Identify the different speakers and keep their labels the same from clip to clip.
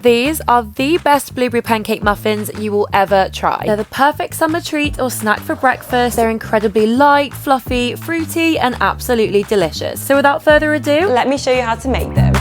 Speaker 1: These are the best blueberry pancake muffins you will ever try. They're the perfect summer treat or snack for breakfast. They're incredibly light, fluffy, fruity, and absolutely delicious. So without further ado,
Speaker 2: let me show you how to make them.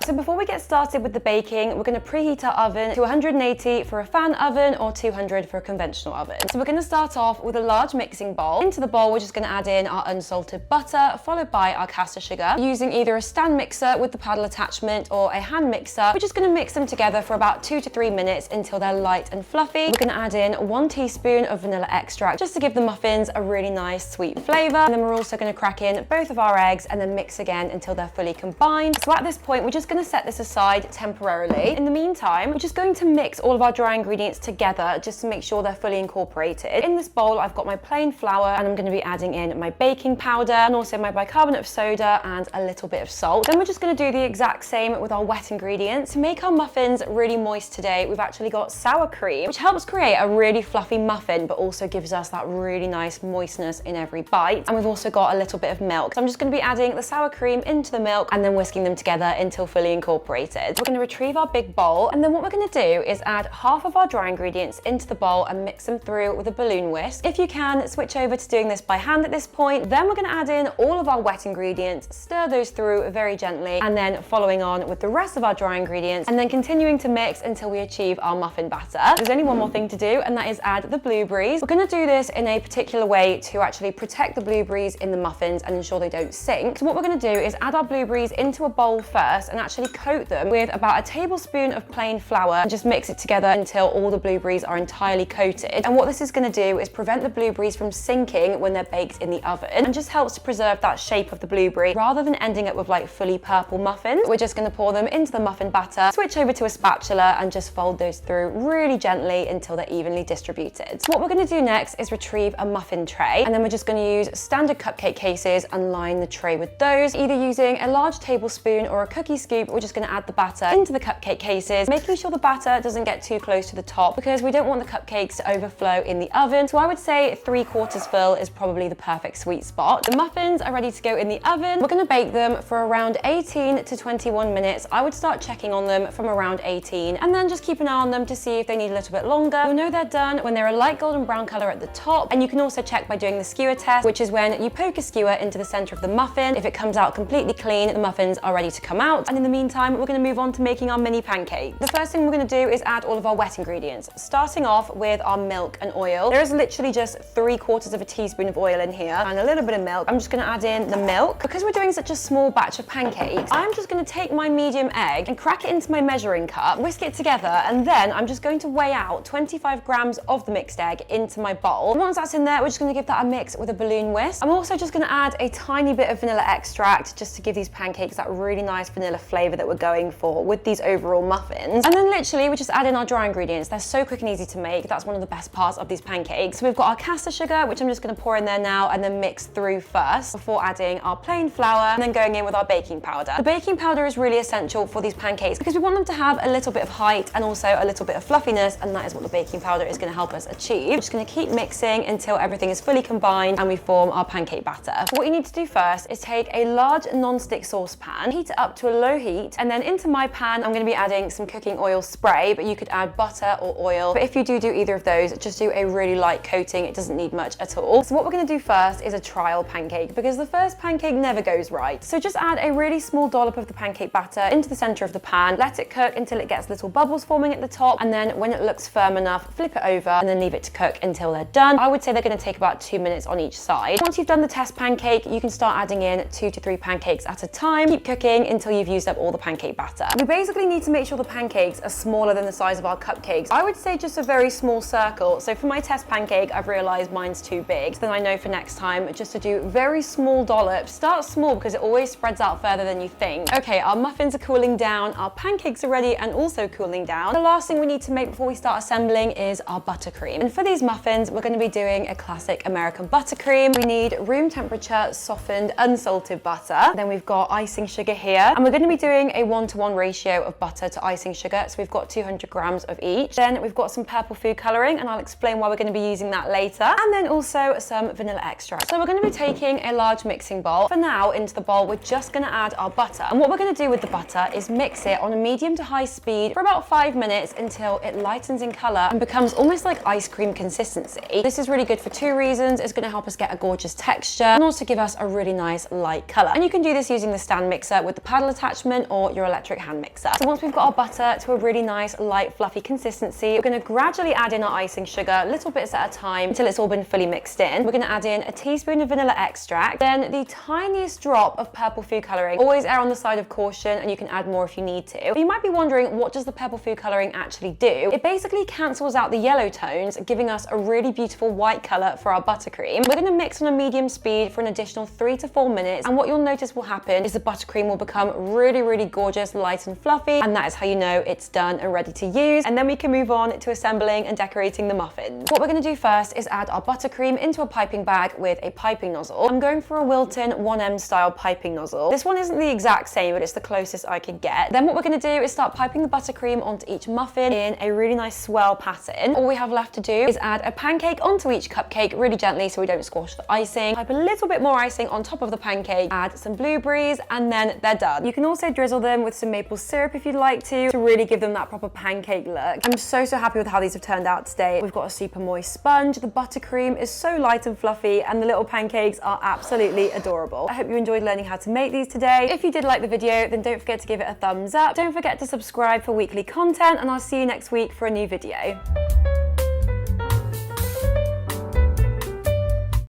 Speaker 2: So before we get started with the baking, we're going to preheat our oven to 180 for a fan oven or 200 for a conventional oven. So we're going to start off with a large mixing bowl. Into the bowl, we're just going to add in our unsalted butter, followed by our caster sugar. Using either a stand mixer with the paddle attachment or a hand mixer, we're just going to mix them together for about 2 to 3 minutes until they're light and fluffy. We're going to add in 1 teaspoon of vanilla extract just to give the muffins a really nice sweet flavor. And then we're also going to crack in both of our eggs and then mix again until they're fully combined. So at this point, we're just going to set this aside temporarily. In the meantime, we're just going to mix all of our dry ingredients together just to make sure they're fully incorporated. In this bowl, I've got my plain flour and I'm going to be adding in my baking powder and also my bicarbonate of soda and a little bit of salt. Then we're just going to do the exact same with our wet ingredients. To make our muffins really moist today, we've actually got sour cream, which helps create a really fluffy muffin, but also gives us that really nice moistness in every bite. And we've also got a little bit of milk. So I'm just going to be adding the sour cream into the milk and then whisking them together until fully incorporated. We're going to retrieve our big bowl, and then what we're going to do is add half of our dry ingredients into the bowl and mix them through with a balloon whisk. If you can, switch over to doing this by hand at this point. Then we're going to add in all of our wet ingredients, stir those through very gently, and then following on with the rest of our dry ingredients, and then continuing to mix until we achieve our muffin batter. There's only one more thing to do, and that is add the blueberries. We're going to do this in a particular way to actually protect the blueberries in the muffins and ensure they don't sink. So what we're going to do is add our blueberries into a bowl first and actually coat them with about a tablespoon of plain flour and just mix it together until all the blueberries are entirely coated. And what this is going to do is prevent the blueberries from sinking when they're baked in the oven and just helps to preserve that shape of the blueberry rather than ending up with like fully purple muffins. We're just going to pour them into the muffin batter, switch over to a spatula and just fold those through really gently until they're evenly distributed. So what we're going to do next is retrieve a muffin tray, and then we're just going to use standard cupcake cases and line the tray with those, either using a large tablespoon or a cookie scoop. We're just going to add the batter into the cupcake cases, making sure the batter doesn't get too close to the top because we don't want the cupcakes to overflow in the oven. So I would say 3/4 full is probably the perfect sweet spot. The muffins are ready to go in the oven. We're going to bake them for around 18 to 21 minutes. I would start checking on them from around 18 and then just keep an eye on them to see if they need a little bit longer. You'll know they're done when they're a light golden brown color at the top, and you can also check by doing the skewer test, which is when you poke a skewer into the center of the muffin. If it comes out completely clean, the muffins are ready to come out. And in the meantime, we're going to move on to making our mini pancake. The first thing we're going to do is add all of our wet ingredients, starting off with our milk and oil. There is literally just 3/4 teaspoon of oil in here and a little bit of milk. I'm just going to add in the milk. Because we're doing such a small batch of pancakes, I'm just going to take my medium egg and crack it into my measuring cup, whisk it together, and then I'm just going to weigh out 25 grams of the mixed egg into my bowl. And once that's in there, we're just going to give that a mix with a balloon whisk. I'm also just going to add a tiny bit of vanilla extract just to give these pancakes that really nice vanilla flavor that we're going for with these overall muffins. And then literally we just add in our dry ingredients. They're so quick and easy to make. That's one of the best parts of these pancakes. So we've got our caster sugar, which I'm just going to pour in there now and then mix through first before adding our plain flour and then going in with our baking powder. The baking powder is really essential for these pancakes because we want them to have a little bit of height and also a little bit of fluffiness, and that is what the baking powder is going to help us achieve. We're just going to keep mixing until everything is fully combined and we form our pancake batter. What you need to do first is take a large non-stick saucepan, heat it up to a low heat, and then into my pan I'm going to be adding some cooking oil spray, but you could add butter or oil. But if you do either of those, just do a really light coating. It doesn't need much at all. So what we're going to do first is a trial pancake because the first pancake never goes right. So just add a really small dollop of the pancake batter into the center of the pan, let it cook until it gets little bubbles forming at the top, and then when it looks firm enough, flip it over and then leave it to cook until they're done. I would say they're going to take about 2 minutes on each side. Once you've done the test pancake, you can start adding in 2 to 3 pancakes at a time. Keep cooking until you've used up all the pancake batter. We basically need to make sure the pancakes are smaller than the size of our cupcakes. I would say just a very small circle. So for my test pancake, I've realized mine's too big. So then I know for next time just to do very small dollops. Start small because it always spreads out further than you think. Okay, our muffins are cooling down, our pancakes are ready and also cooling down. The last thing we need to make before we start assembling is our buttercream. And for these muffins, we're going to be doing a classic American buttercream. We need room temperature softened unsalted butter. Then we've got icing sugar here, and we're going to be doing doing a 1-to-1 ratio of butter to icing sugar, so we've got 200 grams of each. Then we've got some purple food coloring, and I'll explain why we're going to be using that later. And then also some vanilla extract. So we're going to be taking a large mixing bowl. For now, into the bowl, we're just going to add our butter. And what we're going to do with the butter is mix it on a medium to high speed for about 5 minutes until it lightens in color and becomes almost like ice cream consistency. This is really good for 2 reasons. It's going to help us get a gorgeous texture and also give us a really nice light color. And you can do this using the stand mixer with the paddle attachment or your electric hand mixer. So once we've got our butter to a really nice, light, fluffy consistency, we're going to gradually add in our icing sugar, little bits at a time, until it's all been fully mixed in. We're going to add in a teaspoon of vanilla extract, then the tiniest drop of purple food coloring. Always err on the side of caution, and you can add more if you need to. But you might be wondering, what does the purple food coloring actually do? It basically cancels out the yellow tones, giving us a really beautiful white color for our buttercream. We're going to mix on a medium speed for an additional 3 to 4 minutes, and what you'll notice will happen is the buttercream will become really, really gorgeous, light and fluffy, and that is how you know it's done and ready to use. And then we can move on to assembling and decorating the muffins. What we're going to do first is add our buttercream into a piping bag with a piping nozzle. I'm going for a Wilton 1M style piping nozzle. This one isn't the exact same, but it's the closest I could get. Then what we're going to do is start piping the buttercream onto each muffin in a really nice swirl pattern. All we have left to do is add a pancake onto each cupcake really gently so we don't squash the icing. Pipe a little bit more icing on top of the pancake, add some blueberries, and then they're done. You can also drizzle them with some maple syrup if you'd like to really give them that proper pancake look. I'm so happy with how these have turned out today. We've got a super moist sponge, the buttercream is so light and fluffy, and the little pancakes are absolutely adorable. I hope you enjoyed learning how to make these today. If you did like the video, then don't forget to give it a thumbs up. Don't forget to subscribe for weekly content, and I'll see you next week for a new video.